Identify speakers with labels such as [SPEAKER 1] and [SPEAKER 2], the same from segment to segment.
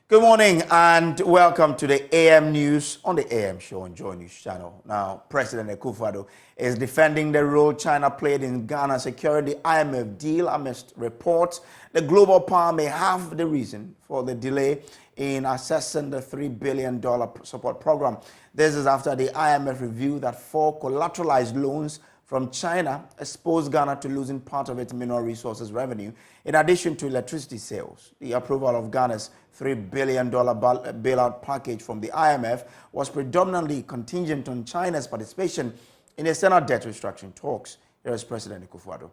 [SPEAKER 1] Good morning and welcome to the AM News on the AM show on JoyNews channel. Now, President Akufo-Addo is defending the role China played in Ghana securing the IMF deal amidst reports the global power may have the reason for the delay in assessing the $3 billion support program. This is after the IMF review that 4 collateralized loans from China exposed Ghana to losing part of its mineral resources revenue, in addition to electricity sales. The approval of Ghana's $3 billion bailout package from the IMF was predominantly contingent on China's participation in external debt restructuring talks. Here is President Akufo-Addo.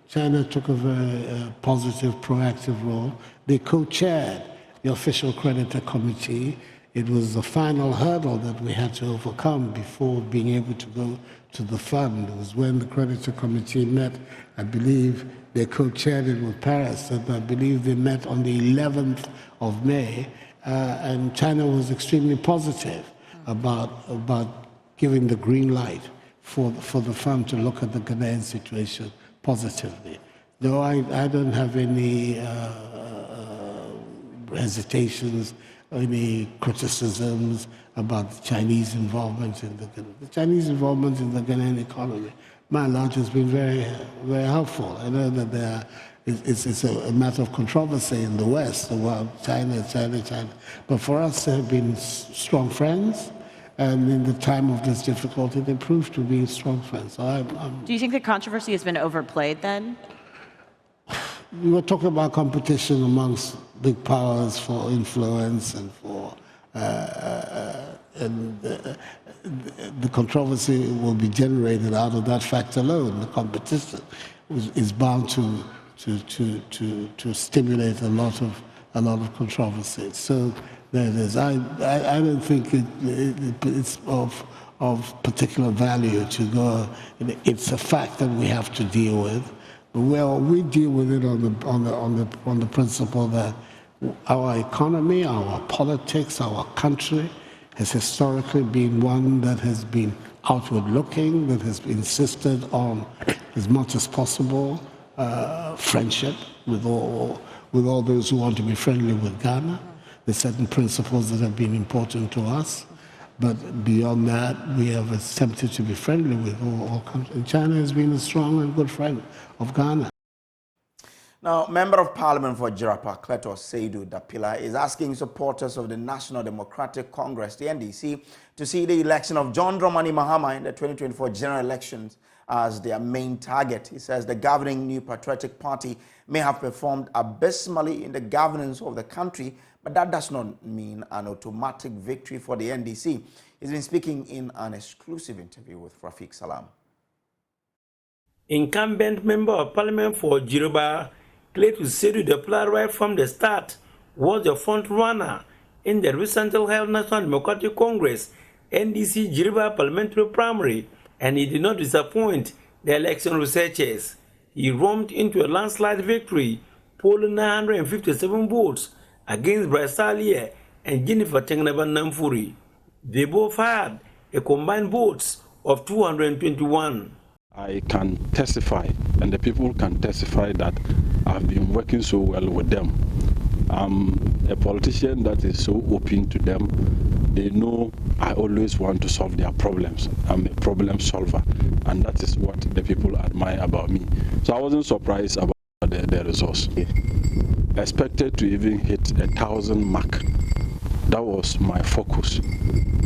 [SPEAKER 2] China took a very positive, proactive role. They co-chaired the official creditor committee. It was the final hurdle that we had to overcome before being able to go to the fund. It was when the creditor committee met, I believe they co-chaired it with Paris, and I believe they met on the 11th of May, and China was extremely positive about giving the green light for the fund to look at the Ghanaian situation positively. Though I don't have any hesitations, any criticisms about the Chinese involvement in the Ghanaian economy. By and large, has been very, very helpful. I know that it's a matter of controversy in the West about China. But for us, they have been strong friends. And in the time of this difficulty, they proved to be strong friends. So
[SPEAKER 3] Do you think the controversy has been overplayed then?
[SPEAKER 2] We were talking about competition amongst big powers for influence and for the controversy will be generated out of that fact alone. The competition is bound to stimulate a lot of controversy. So there it is. I don't think it's of particular value to go. It's a fact that we have to deal with. Well, we deal with it on the principle that our economy, our politics, our country has historically been one that has been outward-looking, that has insisted on, as much as possible, friendship with all those who want to be friendly with Ghana. There's certain principles that have been important to us. But beyond that, we have attempted to be friendly with all countries. China has been a strong and good friend of Ghana.
[SPEAKER 1] Now, Member of Parliament for Jirapa, Kletos Seidu Dapila, is asking supporters of the National Democratic Congress, the NDC, to see the election of John Dramani Mahama in the 2024 general elections as their main target. He says the governing New Patriotic Party may have performed abysmally in the governance of the country, but that does not mean an automatic victory for the NDC. He's been speaking in an exclusive interview with Rafiq Salam.
[SPEAKER 4] Incumbent Member of Parliament for Jiraba, Kletos Seidu Dapila, right from the start, was the front runner in the recently held National Democratic Congress NDC Jiraba parliamentary primary, and he did not disappoint the election researchers. He romped into a landslide victory, polling 957 votes against Bryce Alier and Jennifer Tengnaba Namfuri. They both had a combined votes of 221.
[SPEAKER 5] I can testify, and the people can testify, that I've been working so well with them. I'm a politician that is so open to them. They know I always want to solve their problems. I'm a problem solver, and that is what the people admire about me. So I wasn't surprised about the results. I expected to even hit 1,000 mark. That was my focus.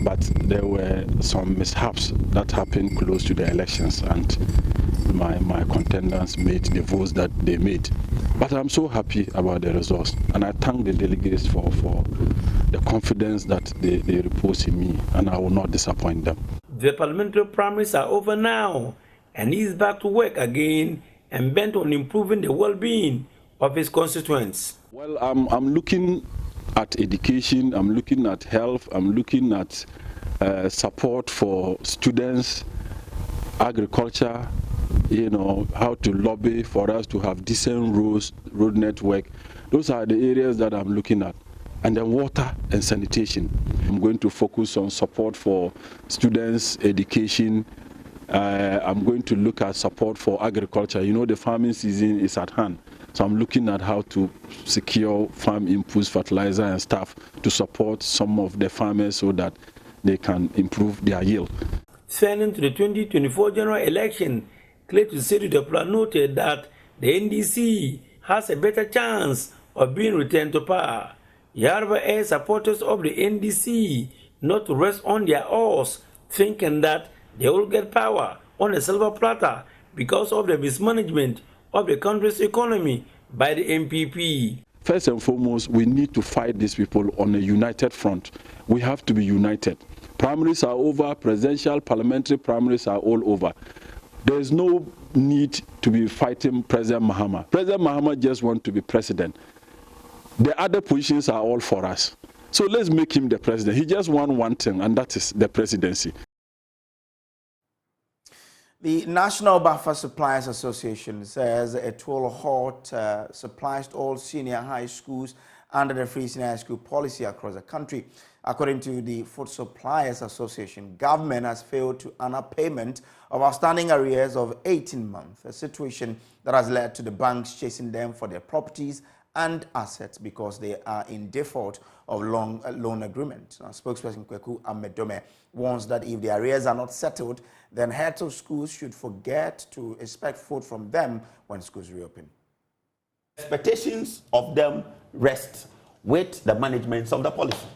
[SPEAKER 5] But there were some mishaps that happened close to the elections, and my contenders made the votes that they made. But I'm so happy about the results, and I thank the delegates for the confidence that they repose in me, and I will not disappoint them.
[SPEAKER 4] The parliamentary primaries are over now, and he's back to work again and bent on improving the well-being of his constituents.
[SPEAKER 5] Well, I'm looking at education, I'm looking at health, I'm looking at support for students, agriculture, how to lobby for us to have decent road network. Those are the areas that I'm looking at. And then water and sanitation. I'm going to focus on support for students, education. I'm going to look at support for agriculture. The farming season is at hand. So I'm looking at how to secure farm inputs, fertilizer and stuff to support some of the farmers so that they can improve their yield.
[SPEAKER 4] Turning to the 2024 general election, Clayton Sedu noted that the NDC has a better chance of being returned to power. He however urged supporters of the NDC not to rest on their oars, thinking that they will get power on a silver platter because of the mismanagement of the country's economy by the MPP.
[SPEAKER 5] First and foremost, we need to fight these people on a united front. We have to be united. Primaries are over, presidential, parliamentary primaries are all over. There is no need to be fighting President Mahama. President Mahama just wants to be president. The other positions are all for us. So let's make him the president. He just wants one thing, and that is the presidency.
[SPEAKER 1] The National Buffer Suppliers Association says it will halt supplies to all senior high schools under the free senior high school policy across the country. According to the Food Suppliers Association, government has failed to honor payment of outstanding arrears of 18 months, a situation that has led to the banks chasing them for their properties and assets because they are in default of loan agreement. Now, spokesperson Kojo warns that if the arrears are not settled, then heads of schools should forget to expect food from them when schools reopen.
[SPEAKER 6] Expectations of them rest with the management of the policy.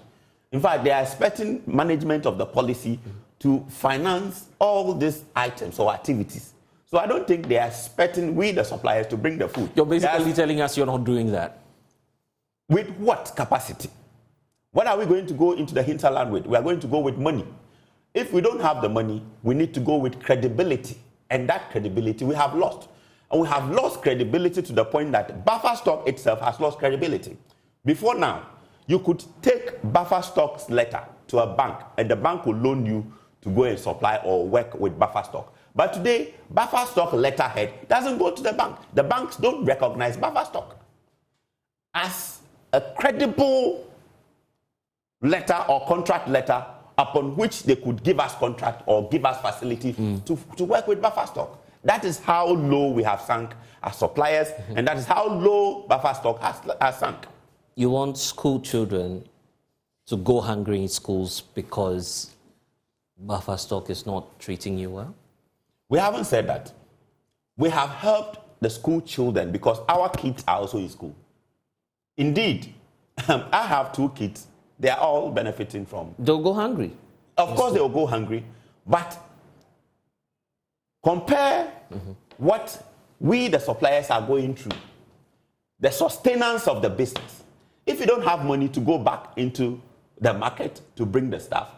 [SPEAKER 6] In fact, they are expecting management of the policy to finance all these items or activities. So I don't think they are expecting we, the suppliers, to bring the food.
[SPEAKER 7] You're basically telling us you're not doing that.
[SPEAKER 6] With what capacity? What are we going to go into the hinterland with? We are going to go with money. If we don't have the money, we need to go with credibility. And that credibility we have lost. And we have lost credibility to the point that buffer stock itself has lost credibility. Before now, you could take buffer stock's letter to a bank and the bank will loan you to go and supply or work with buffer stock. But today, buffer stock letterhead doesn't go to the bank. The banks don't recognize buffer stock as a credible letter or contract letter upon which they could give us contract or give us facility to work with buffer stock. That is how low we have sunk as suppliers, and that is how low buffer stock has sunk.
[SPEAKER 7] You want school children to go hungry in schools because buffer stock is not treating you well?
[SPEAKER 6] We haven't said that. We have helped the school children because our kids are also in school. Indeed, I have 2 kids. They are all benefiting from.
[SPEAKER 7] They'll go hungry.
[SPEAKER 6] Of course, they will go hungry, but compare what we, the suppliers, are going through, the sustenance of the business. If you don't have money to go back into the market to bring the stuff,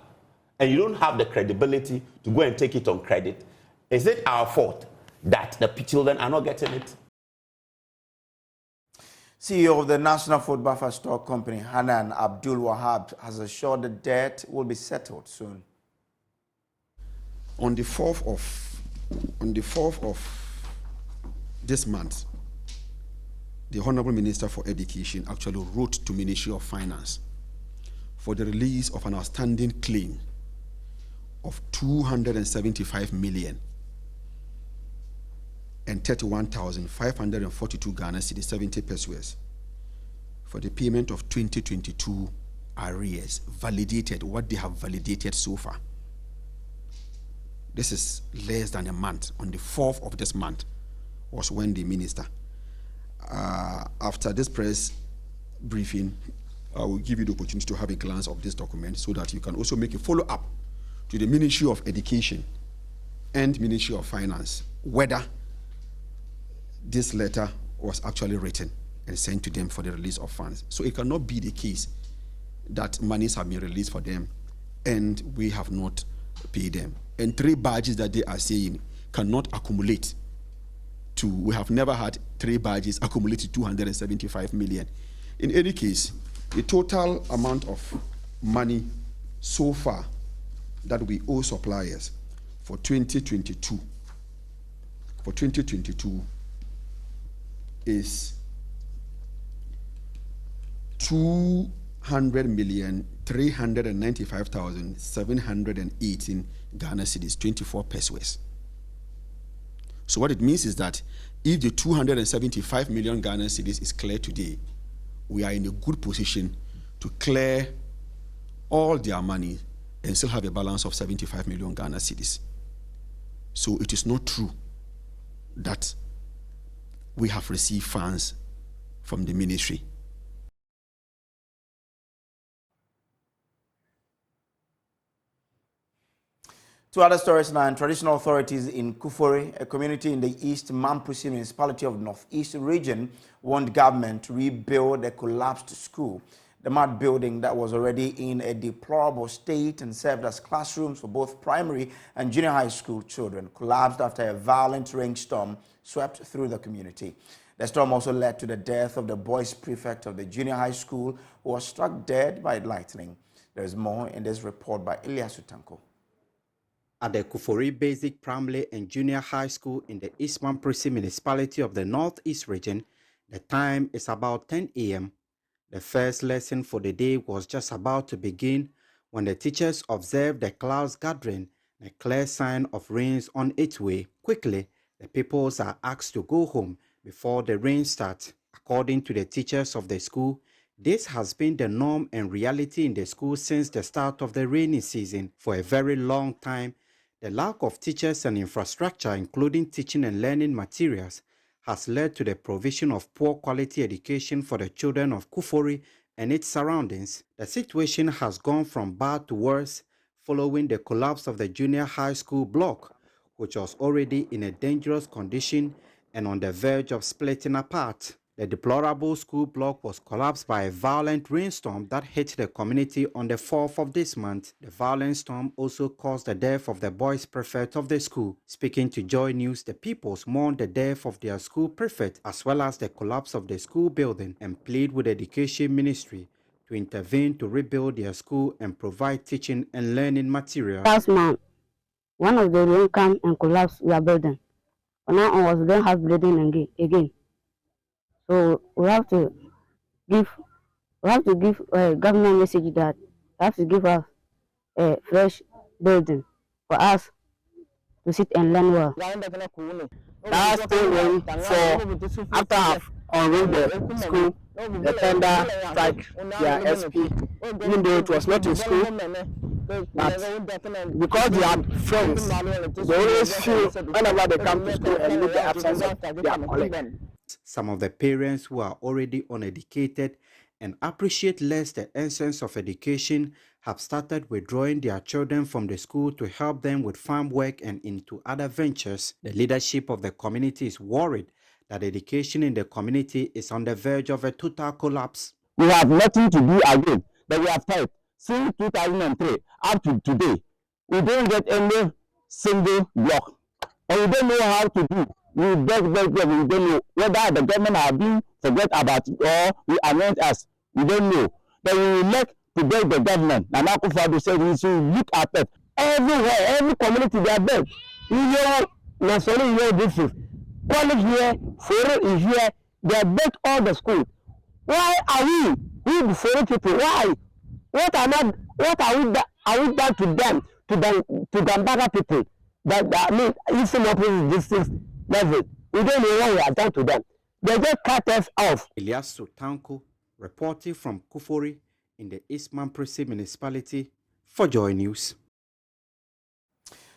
[SPEAKER 6] and you don't have the credibility to go and take it on credit, is it our fault that the children are not getting it?
[SPEAKER 1] CEO of the National Food Buffer Stock Company, Hanan Abdul Wahab, has assured the debt will be settled soon.
[SPEAKER 8] On the 4th of this month, the Honorable Minister for Education actually wrote to Ministry of Finance for the release of an outstanding claim of 275 million and 31,542 Ghana cedis, 70 pesos, for the payment of 2022 arrears, validated, what they have validated so far. This is less than a month. On the 4th of this month was when the minister, after this press briefing, I will give you the opportunity to have a glance of this document so that you can also make a follow-up to the Ministry of Education and Ministry of Finance, whether this letter was actually written and sent to them for the release of funds. So it cannot be the case that monies have been released for them and we have not paid them. And 3 badges that they are saying cannot accumulate to, we have never had 3 badges accumulate to 275 million. In any case, the total amount of money so far that we owe suppliers for 2022 is 200,395,718 Ghana cedis, 24 pesos. So what it means is that if the 275 million Ghana cedis is cleared today, we are in a good position to clear all their money and still have a balance of 75 million Ghana cedis. So it is not true that we have received funds from the ministry.
[SPEAKER 1] Two other stories now. Traditional authorities in Kufore, a community in the East Mampusi municipality of Northeast region, want government to rebuild a collapsed school. The mud building that was already in a deplorable state and served as classrooms for both primary and junior high school children collapsed after a violent rainstorm swept through the community. The storm also led to the death of the boys prefect of the junior high school, who was struck dead by lightning. There is more in this report by Ilyasu Tanko.
[SPEAKER 9] At the Kufori Basic Primary and Junior High School in the East Mampusi municipality of the Northeast region, the time is about 10 a.m. The first lesson for the day was just about to begin when the teachers observed the clouds gathering, a clear sign of rains on its way. Quickly, the pupils are asked to go home before the rain starts. According to the teachers of the school, this has been the norm and reality in the school since the start of the rainy season. For a very long time, the lack of teachers and infrastructure, including teaching and learning materials, has led to the provision of poor quality education for the children of Kufori and its surroundings. The situation has gone from bad to worse following the collapse of the junior high school block, which was already in a dangerous condition and on the verge of splitting apart. The deplorable school block was collapsed by a violent rainstorm that hit the community on the 4th of this month. The violent storm also caused the death of the boys prefect of the school. Speaking to JoyNews, the pupils mourned the death of their school prefect as well as the collapse of the school building and plead with the Education Ministry to intervene to rebuild their school and provide teaching and learning materials.
[SPEAKER 10] Last month, one of the rain came and collapsed their building. But now on was don't have building again. So we have to give a government message that they have to give us a fresh building for us to sit and learn well.
[SPEAKER 11] Last thing for after I've unrolled the school, the tender strike their SP, even though it was not in school, but because they are friends, they always feel whenever they come to school and meet the absence of their colleagues.
[SPEAKER 9] Some of the parents who are already uneducated and appreciate less the essence of education have started withdrawing their children from the school to help them with farm work and into other ventures. The leadership of the community is worried that education in the community is on the verge of a total collapse.
[SPEAKER 11] We have nothing to do again, but we have tried. Since 2003 up to today, we don't get any single block. And we don't know how to do. We beg, we don't know whether the government have been forget about it or we announce us. We don't know. But we would like to beg the government. And Akufo-Addo said we should look at it. Everywhere, every community they are begged. You know, Nasoli, you know this is. College here, foreign is here. They are begged all the schools. Why are we the foreign people? Why? What are we done to them, to Gambara people? That I mean, if some of this is level, we don't know what we have done to them. They just cut us off.
[SPEAKER 9] Ilyasu Tanko, reporting from Kufori in the East Mampusi municipality for JoyNews.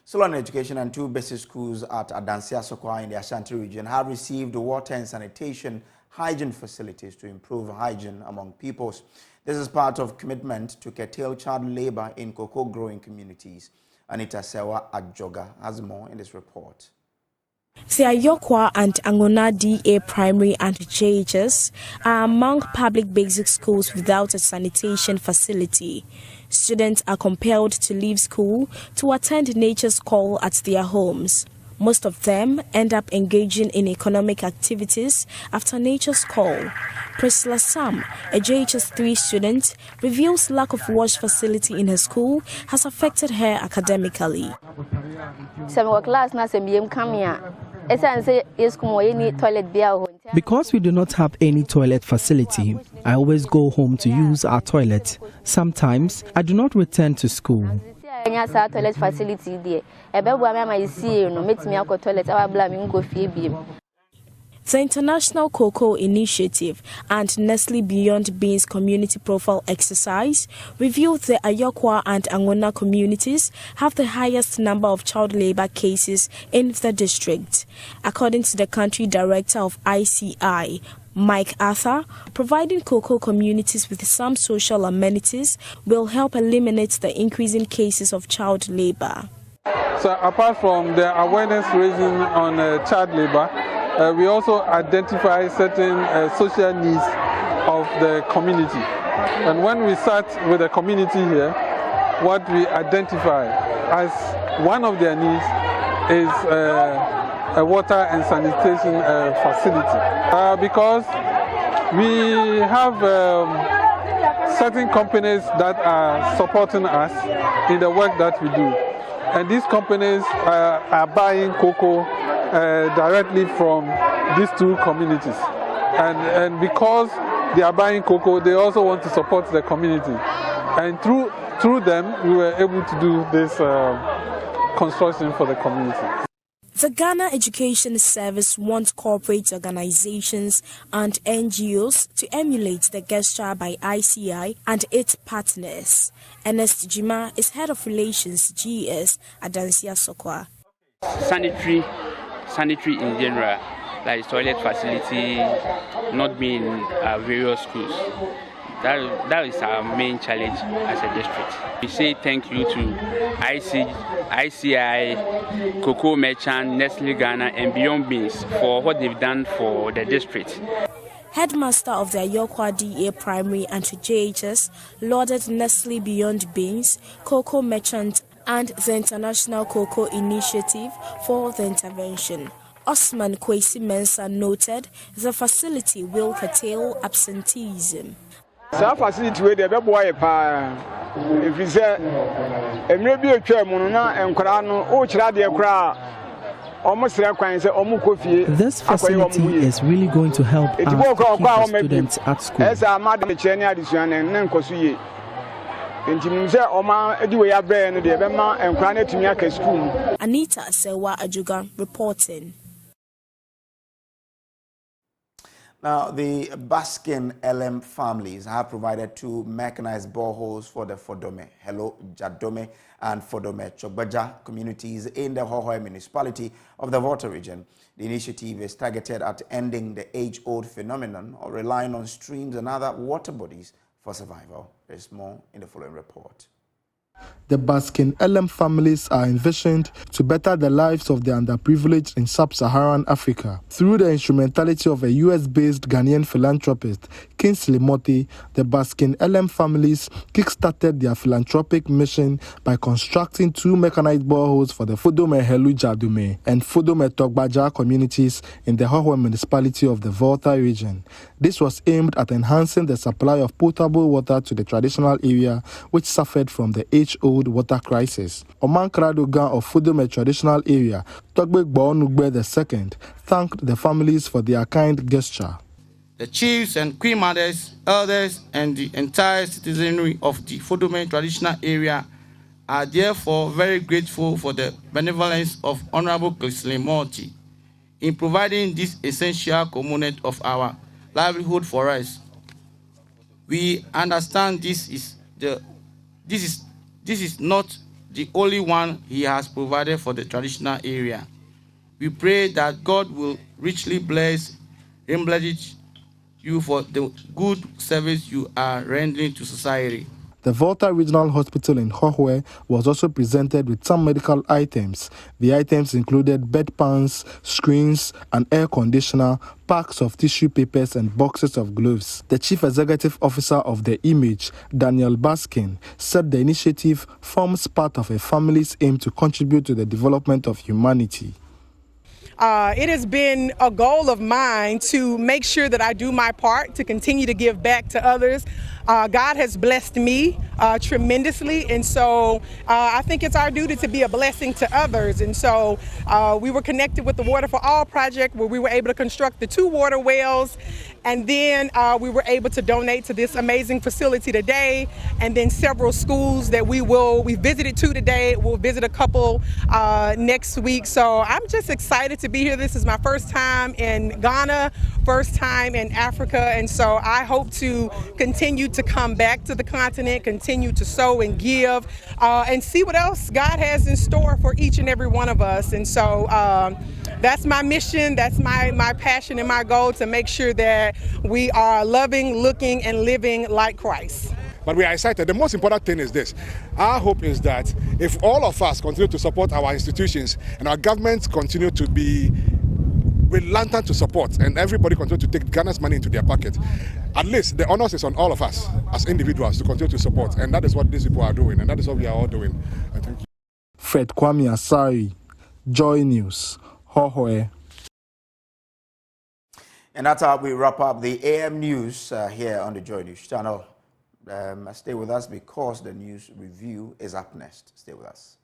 [SPEAKER 1] Solon Education and two basic schools at Adansia Sokwa in the Ashanti region have received water and sanitation hygiene facilities to improve hygiene among pupils. This is part of commitment to curtail child labor in cocoa growing communities. Anita Sewa Adjoga has more in this report.
[SPEAKER 12] Siayokwa and Angona DA Primary and JHS are among public basic schools without a sanitation facility. Students are compelled to leave school to attend nature's call at their homes. Most of them end up engaging in economic activities after nature's call. Priscilla Sam, a JHS 3 student, reveals lack of wash facility in her school has affected her academically.
[SPEAKER 13] Because we do not have any toilet facility, I always go home to use our toilet. Sometimes I do not return to school.
[SPEAKER 10] Enya sa toilet facility there. Ebe bua me ma isi no metimi akọ toilet awa bla me nko fie biem.
[SPEAKER 12] The International Cocoa Initiative and Nestle Beyond Beans Community Profile Exercise revealed the Ayokwa and Angona communities have the highest number of child labor cases in the district. According to the country director of ICI, Mike Arthur, providing cocoa communities with some social amenities will help eliminate the increasing cases of child labor.
[SPEAKER 5] So apart from the awareness raising on child labor, we also identify certain social needs of the community. And when we start with the community here, what we identify as one of their needs is a water and sanitation facility. Because we have certain companies that are supporting us in the work that we do. And these companies are buying cocoa directly from these two communities. And because they are buying cocoa, they also want to support the community. And through them, we were able to do this construction for the community.
[SPEAKER 12] The Ghana Education Service wants corporate organizations and NGOs to emulate the gesture by ICI and its partners. Ernest Jima is head of relations GS at Dansia Sokwa.
[SPEAKER 14] Sanitary in general, like toilet facility, not being in various schools. That is our main challenge as a district. We say thank you to ICI, Cocoa Merchant, Nestle Ghana, and Beyond Beans for what they've done for the district.
[SPEAKER 12] Headmaster of the Ayokwa DA Primary and JHS lauded Nestle Beyond Beans, Cocoa Merchant, and the International Cocoa Initiative for the intervention. Osman Kwesi Mensah noted the facility will curtail absenteeism.
[SPEAKER 15] Some facility where they be boy pa if you say emre bi otwa mu na enkora no o kira de kra almost kwan say omu kofie.
[SPEAKER 13] This facility is really going to help us to keep the students at school.
[SPEAKER 15] Esa ma de kire ni adisuan na nkoso ye enti mu say oma edi we ya bre no de be ma enkora na tumi aka school.
[SPEAKER 12] Anita Sewa Ajuga reporting.
[SPEAKER 1] Now, the Baskin LM families have provided 2 mechanized boreholes for the Fodome, Hello Jadome, and Fodome Chogbaja communities in the Hohoe municipality of the Volta region. The initiative is targeted at ending the age-old phenomenon of relying on streams and other water bodies for survival. There's more in the following report.
[SPEAKER 16] The Baskin LM families are envisioned to better the lives of the underprivileged in sub-Saharan Africa. Through the instrumentality of a US-based Ghanaian philanthropist, Kingsley Motti, the Baskin LM families kick-started their philanthropic mission by constructing 2 mechanized boreholes for the Fodome Helu Jadume and Fodome Togbaja communities in the Hohoe municipality of the Volta region. This was aimed at enhancing the supply of potable water to the traditional area, which suffered from the age-old water crisis. Oman Kradogan of Fodome traditional area, Togbe Gbaonugbe II, thanked the families for their kind gesture.
[SPEAKER 17] The chiefs and queen mothers, elders, and the entire citizenry of the Fodome traditional area are therefore very grateful for the benevolence of Honorable Kingsley Motti in providing this essential component of our livelihood for us. We understand this is not the only one he has provided for the traditional area. We pray that God will richly bless you for the good service you are rendering to society.
[SPEAKER 16] The Volta Regional Hospital in Hohoe was also presented with some medical items. The items included bedpans, screens, an air conditioner, packs of tissue papers, and boxes of gloves. The Chief Executive Officer of the Image, Daniel Baskin, said the initiative forms part of a family's aim to contribute to the development of humanity.
[SPEAKER 18] It has been a goal of mine to make sure that I do my part to continue to give back to others. God has blessed me tremendously. And so I think it's our duty to be a blessing to others. And so we were connected with the Water for All project, where we were able to construct the 2 water wells. And then we were able to donate to this amazing facility today. And then several schools that we visited 2 today. We'll visit a couple next week. So I'm just excited to be here. This is my first time in Ghana, first time in Africa. And so I hope to continue to come back to the continent, continue to sow and give, and see what else God has in store for each and every one of us. And so that's my mission, that's my passion and my goal, to make sure that we are loving, looking, and living like Christ.
[SPEAKER 19] But we are excited. The most important thing is this. Our hope is that if all of us continue to support our institutions and our governments continue to be reluctant to support, and everybody continue to take Ghana's money into their pocket, at least the onus is on all of us as individuals to continue to support. And that is what these people are doing, and that is what we are all doing. Thank you.
[SPEAKER 16] Fred Kwame Asari, Joy News, Hohoe.
[SPEAKER 1] And that's how we wrap up the AM News here on the Joy News channel. Stay with us because the news review is up next. Stay with us.